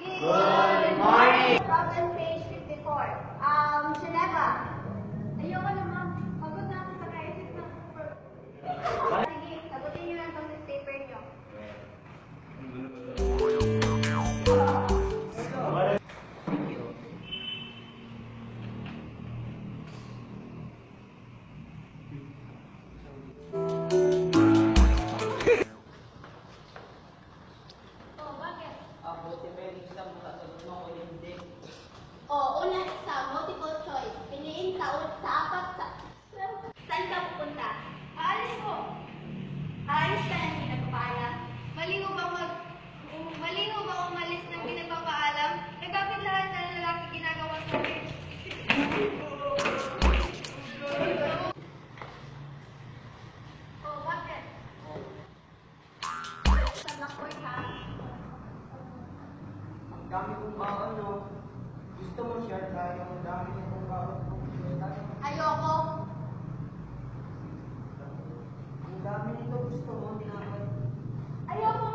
Good morning! On page 54. Geneva. Ayoko na, ma'am. Pagod na ako sa kaisip na. Sige, sagutin niyo lang itong paper niyo. Oh, bakit? Unang exam, multiple choice. Piliin sa apat sa... Saan ka pupunta? Aalis ko. Aalis ka nang hindi nagpapaalam? Malino ba umalis nang hindi nagpapaalam? Nagkakit lahat na lalaki ginagawa sa akin. Oh, bakit? Sa Blackboard ha? Ang dami kong ano. Gusto mo share tayo? Ang dami kong Ayoko. Ang dami nito gusto mo, tinapay. Ayoko